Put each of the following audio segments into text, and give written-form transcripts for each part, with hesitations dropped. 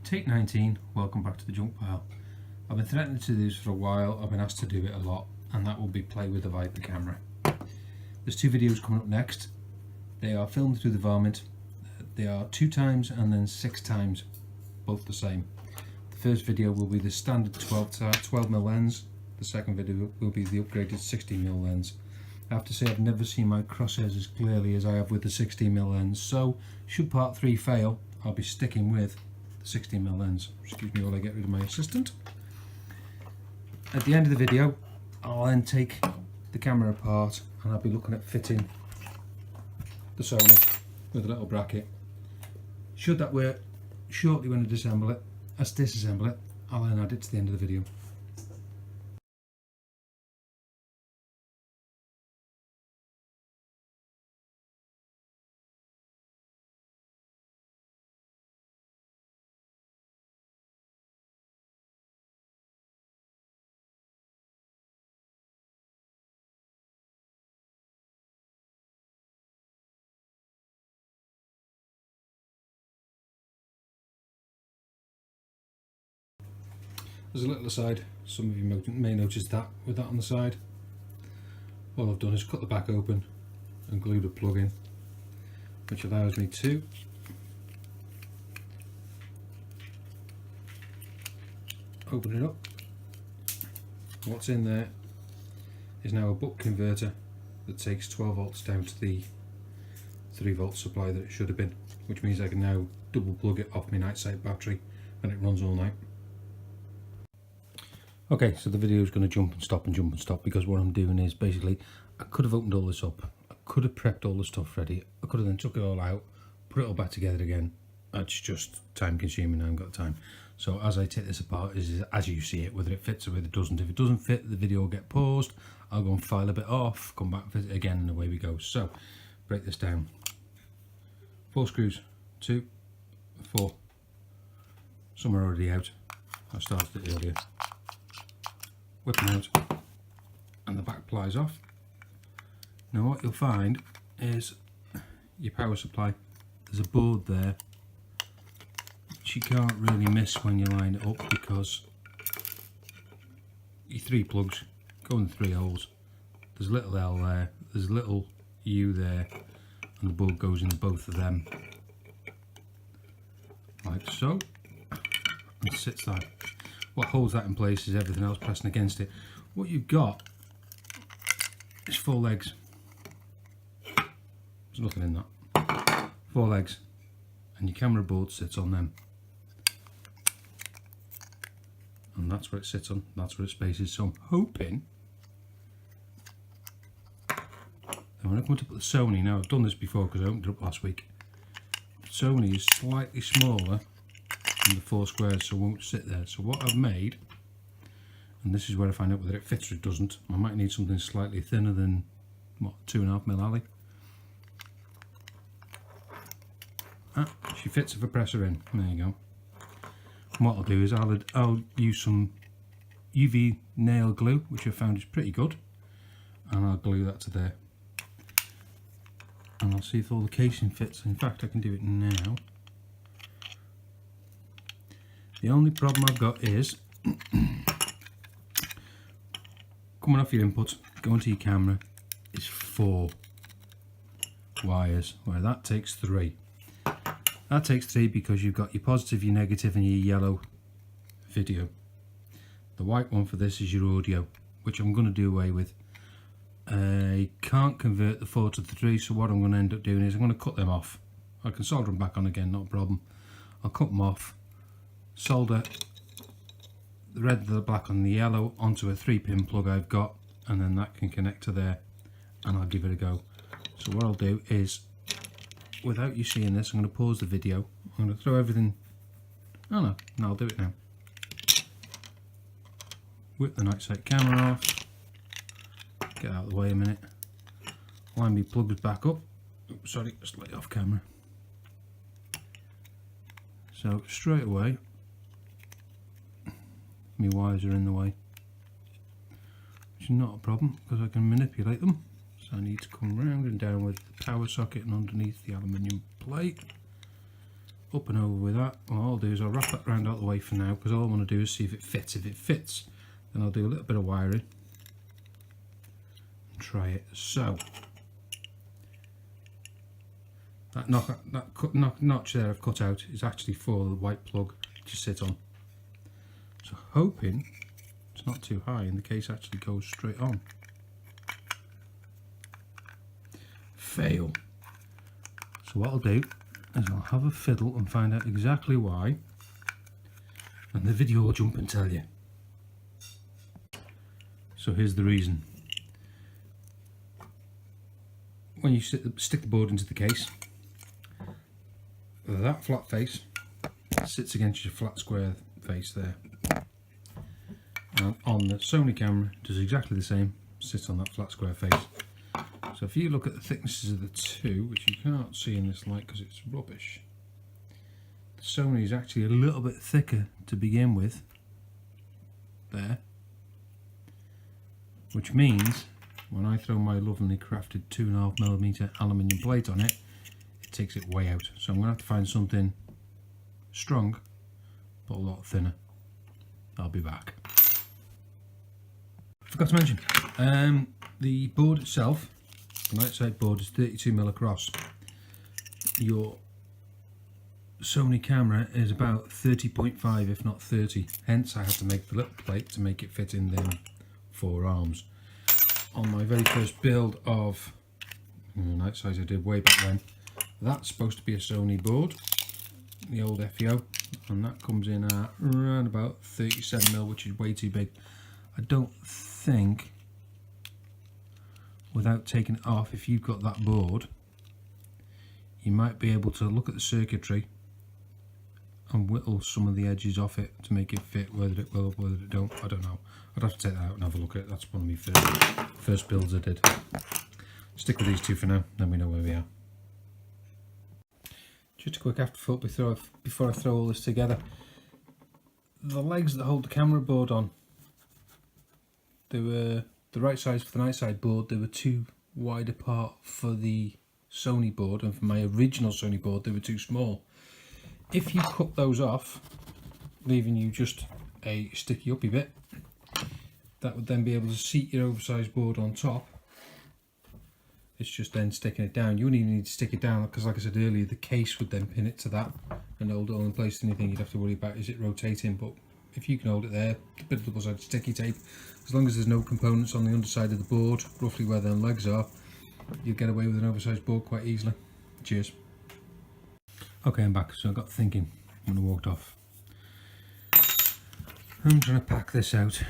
Take 19, welcome back to the junk pile. I've been threatening to do this for a while, I've been asked to do it a lot, and that will be play with the Viper camera. There's two videos coming up next. They are filmed through the varmint. They are 2 times and then 6 times, both the same. The first video will be the standard 12mm lens. The second video will be the upgraded 16mm lens. I have to say I've never seen my crosshairs as clearly as I have with the 16mm lens, so should part 3 fail, I'll be sticking with the 16mm lens. Excuse me while I get rid of my assistant. At the end of the video, I'll then take the camera apart and I'll be looking at fitting the Sony with a little bracket. Should that work, shortly when I disassemble it, I'll then add it to the end of the video. There's a little aside, some of you may notice that with that on the side. All I've done is cut the back open and glued a plug in, which allows me to open it up. What's in there is now a buck converter that takes 12 volts down to the 3 volt supply that it should have been, which means I can now double plug it off my Nite battery and it runs all night. Okay, so the video is going to jump and stop because what I'm doing is basically I could have opened all this up, I could have prepped all the stuff ready, I could have then took it all out, put it all back together again. It's just time consuming, I haven't got time. So as I take this apart, is as you see it, whether it fits or whether it doesn't. If it doesn't fit, the video will get paused, I'll go and file a bit off, come back, fit it again, and away we go. So break this down. 4 screws, 2, 4. Some are already out, I started it earlier. Whip them out and the back plies off. Now what you'll find is your power supply. There's a board there which you can't really miss when you line it up because your 3 plugs go in the 3 holes. There's a little L there, there's a little U there, and the board goes in both of them like so, and sits there. What holds that in place is everything else pressing against it. What you've got is 4 legs. There's nothing in that. 4 legs, and your camera board sits on them. And that's where it sits on, that's where it spaces. So I'm hoping that when I come to put the Sony, now I've done this before because I opened it up last week. The Sony is slightly smaller than the 4 squares, so it won't sit there. So what I've made, and this is where I find out whether it fits or it doesn't, I might need something slightly thinner than what, 2.5mm alley. She fits if I press her in. There you go. And what I'll do is I'll use some UV nail glue, which I found is pretty good, and I'll glue that to there. And I'll see if all the casing fits. In fact, I can do it now. The only problem I've got is coming off your input, going to your camera is 4 wires, where that takes 3. That takes 3 because you've got your positive, your negative, and your yellow video. The white one for this is your audio, which I'm going to do away with. I can't convert the 4 to the 3, so what I'm going to end up doing is I'm going to cut them off. I can solder them back on again, not a problem. I'll cut them off, solder the red, the black and the yellow onto a 3-pin plug I've got, and then that can connect to there, and I'll give it a go. So what I'll do is, without you seeing this, I'm going to pause the video, I'm going to throw everything, no, I'll do it now. Whip the Nite camera off, get out of the way a minute, line my plugs back up, oops, sorry, slightly off camera. So straight away, my wires are in the way, which is not a problem because I can manipulate them. So I need to come round and down with the power socket and underneath the aluminium plate. up and over with that. What I'll do is I'll wrap that round out the way for now, because all I want to do is see if it fits. If it fits, then I'll do a little bit of wiring and try it. So that notch there I've cut out is actually for the white plug to sit on. So hoping it's not too high and the case actually goes straight on. Fail. So what I'll do is I'll have a fiddle and find out exactly why, and the video will jump and tell you. So here's the reason. When you stick the board into the case, that flat face sits against your flat square face there, and on the Sony camera it does exactly the same, sits on that flat square face. So if you look at the thicknesses of the two, which you can't see in this light because it's rubbish, the Sony is actually a little bit thicker to begin with there, which means when I throw my lovely crafted 2.5mm aluminium plate on it, it takes it way out. So I'm going to have to find something strong but a lot thinner. I'll be back. Forgot to mention, the board itself, the Nite side board, is 32mm across. Your Sony camera is about 30.5, if not 30. Hence I had to make the little plate to make it fit in them 4 arms. On my very first build of Nite size I did way back when, that's supposed to be a Sony board, the old FEO, and that comes in at around about 37mm, which is way too big. I don't think, without taking it off, if you've got that board, you might be able to look at the circuitry and whittle some of the edges off it to make it fit, whether it will or whether it don't, I don't know. I'd have to take that out and have a look at it. That's one of my first builds I did. Stick with these two for now, then we know where we are. Just a quick afterthought before I throw all this together. The legs that hold the camera board on, they were the right size for the Nite side board. They were too wide apart for the Sony board, and for my original Sony board they were too small. If you cut those off, leaving you just a sticky uppy bit, that would then be able to seat your oversized board on top. It's just then sticking it down. You wouldn't even need to stick it down, because like I said earlier, the case would then pin it to that and hold it all in place. The only thing you'd have to worry about is it rotating, but if you can hold it there, a bit of double-sided sticky tape, as long as there's no components on the underside of the board, roughly where the legs are, you'll get away with an oversized board quite easily. Cheers. Okay, I'm back. So I got thinking when I walked off. I'm trying to pack this out.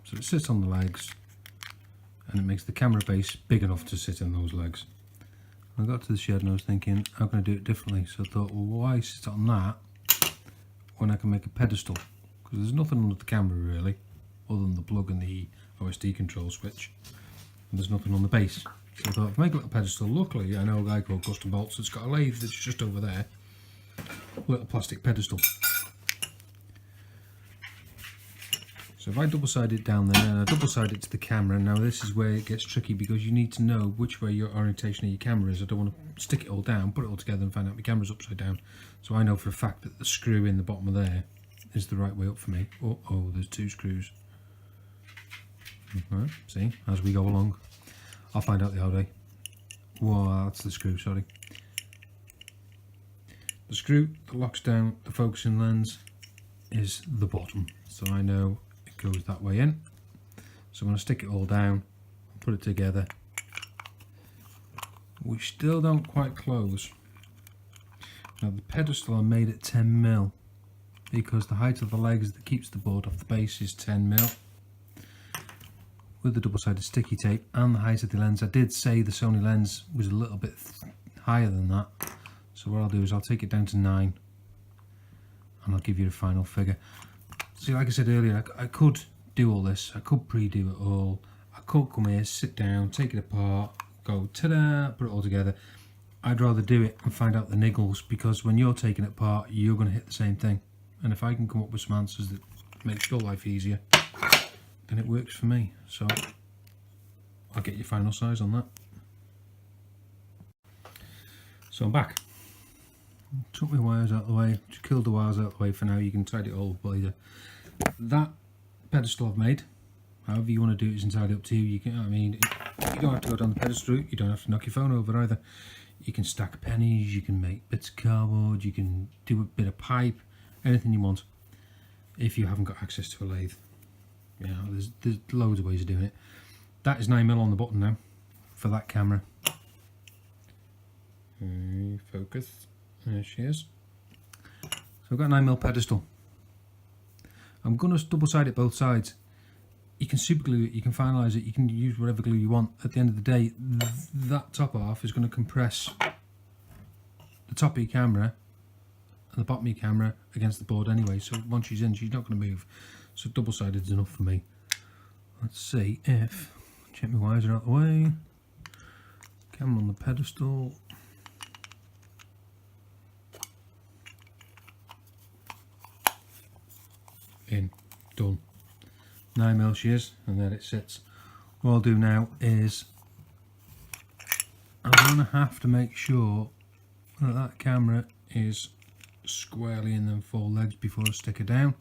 So it sits on the legs, and it makes the camera base big enough to sit in those legs. I got to the shed and I was thinking, how can I do it differently? So I thought, well, why sit on that when I can make a pedestal? Because there's nothing under the camera really, other than the plug and the OSD control switch, and there's nothing on the base. So I thought, if I make a little pedestal, luckily I know a guy called Custom Bolts that's got a lathe that's just over there, a little plastic pedestal. So if I double side it down there and I double side it to the camera, now this is where it gets tricky, because you need to know which way your orientation of your camera is. I don't want to stick it all down, put it all together and find out my camera's upside down. So I know for a fact that the screw in the bottom of there is the right way up for me. Oh, there's 2 screws. Right, see, as we go along. I'll find out the hard way. Whoa, that's the screw, sorry. The screw that locks down the focusing lens is the bottom. So I know goes that way in. So I'm going to stick it all down, put it together. We still don't quite close. Now the pedestal I made at 10mm because the height of the legs that keeps the board off the base is 10mm. With the double-sided sticky tape and the height of the lens, I did say the Sony lens was a little bit higher than that. So what I'll do is I'll take it down to 9 and I'll give you the final figure. See, like I said earlier, I could do all this, I could pre-do it all, I could come here, sit down, take it apart, go ta-da, put it all together. I'd rather do it and find out the niggles, because when you're taking it apart, you're going to hit the same thing. And if I can come up with some answers that make your life easier, then it works for me. So I'll get your final size on that. So I'm back. Took my wires out of the way, just killed the wires out of the way for now. You can tidy it all up later. That pedestal I've made, however you want to do it is entirely up to you. You can, I mean, you don't have to go down the pedestal route, you don't have to knock your phone over either. You can stack pennies, you can make bits of cardboard, you can do a bit of pipe, anything you want, if you haven't got access to a lathe. You know, there's loads of ways of doing it. That is 9mm on the button now, for that camera. Focus. There she is. So I've got a 9mm pedestal. I'm going to double side it both sides. You can super glue it, you can finalise it, you can use whatever glue you want. At the end of the day, that top half is going to compress the top of your camera and the bottom of your camera against the board anyway. So once she's in, she's not going to move. So double sided is enough for me. Let's see if, check my wires are out of the way. Camera on the pedestal. In, done. 9mm she is, and there it sits. What I'll do now is I'm going to have to make sure that that camera is squarely in them 4 legs before I stick her down.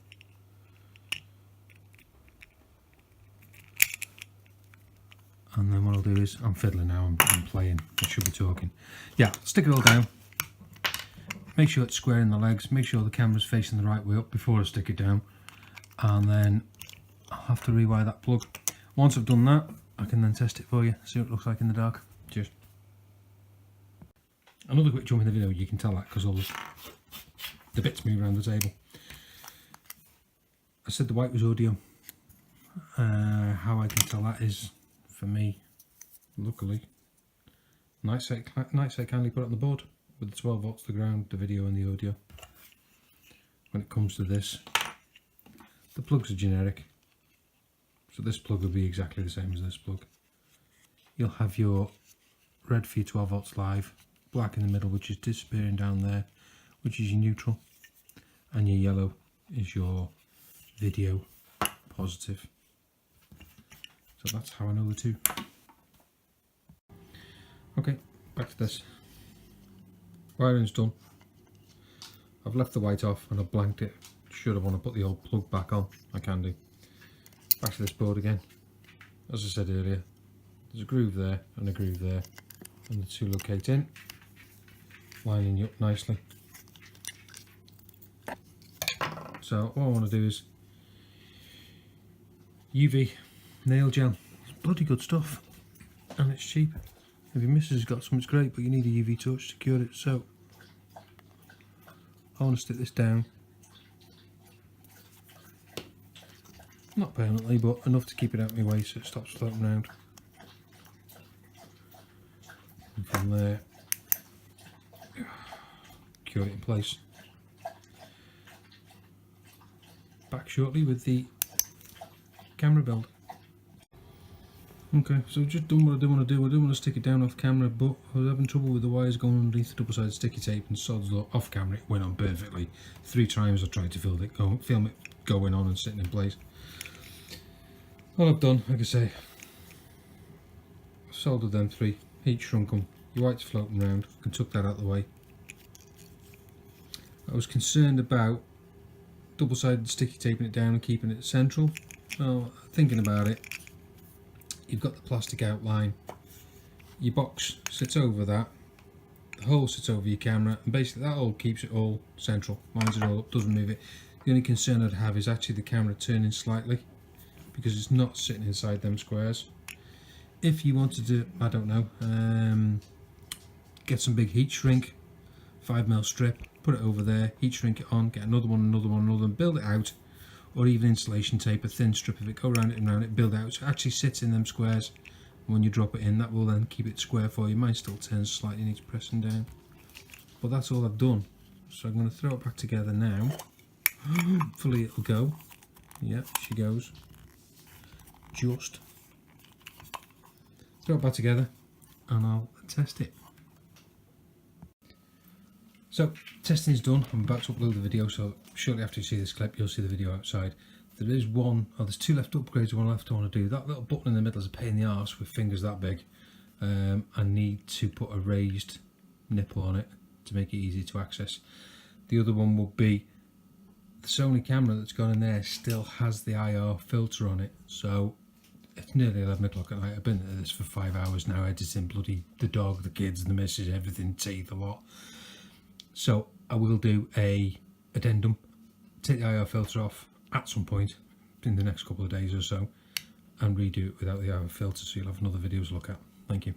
And then what I'll do is, I'm fiddling now, I'm playing, I should be talking. Yeah, stick it all down. Make sure it's square in the legs, make sure the camera's facing the right way up before I stick it down. And then I'll have to rewire that plug. Once I've done that, I can then test it for you, see what it looks like in the dark. Cheers. Another quick jump in the video, you can tell that because all the bits move around the table. I said the white was audio. How I can tell that is, for me, luckily, Nite kindly put it on the board with the 12 volts, the ground, the video and the audio. When it comes to this, the plugs are generic, so this plug will be exactly the same as this plug. You'll have your red for your 12 volts live, black in the middle which is disappearing down there, which is your neutral, and your yellow is your video positive. So that's how I know the two. Okay, back to this. Wiring's done. I've left the white off and I've blanked it. Should I want to put the old plug back on, I can do. Back to this board again. As I said earlier, there's a groove there and a groove there, and the two locate in, lining you up nicely. So what I want to do is UV nail gel. It's bloody good stuff and it's cheap. If your missus has got some, it's great, but you need a UV touch to cure it. So I want to stick this down. Not permanently, but enough to keep it out of my way so it stops floating around. And from there, cure it in place. Back shortly with the camera build. Okay, so I've just done what I didn't want to do. I didn't want to stick it down off camera, but I was having trouble with the wires going underneath the double-sided sticky tape and sods off camera. It went on perfectly. 3 times I tried to film it going on and sitting in place. All I've done, like I say, I've soldered them 3, heat shrunk them, your white's floating around, I can tuck that out of the way. I was concerned about double-sided sticky taping it down and keeping it central. So thinking about it, you've got the plastic outline, your box sits over that, the hole sits over your camera, and basically that all keeps it all central, lines it all up, doesn't move it. The only concern I'd have is actually the camera turning slightly, because it's not sitting inside them squares. If you wanted to, I don't know, get some big heat shrink, 5mm strip, put it over there, heat shrink it on, get another one, build it out, or even insulation tape, a thin strip of it, go around it and around it, build it out, so it actually sits in them squares. When you drop it in, that will then keep it square for you. Mine still turns slightly, needs pressing down. But that's all I've done. So I'm going to throw it back together now. Hopefully it'll go. Yeah, she goes. Just. Throw it back together and I'll test it. So, testing's done. I'm about to upload the video, so shortly after you see this clip, you'll see the video outside. There is there's 2 left upgrades, one left I want to do. That little button in the middle is a pain in the arse with fingers that big. I need to put a raised nipple on it to make it easy to access. The other one will be the Sony camera that's gone in there still has the IR filter on it, so it's nearly 11 o'clock at night. I've been at this for 5 hours now, editing bloody the dog, the kids, the missus, everything, teeth, a lot. So I will do a addendum, take the IR filter off at some point in the next couple of days or so, and redo it without the IR filter, so you'll have another video to look at. Thank you.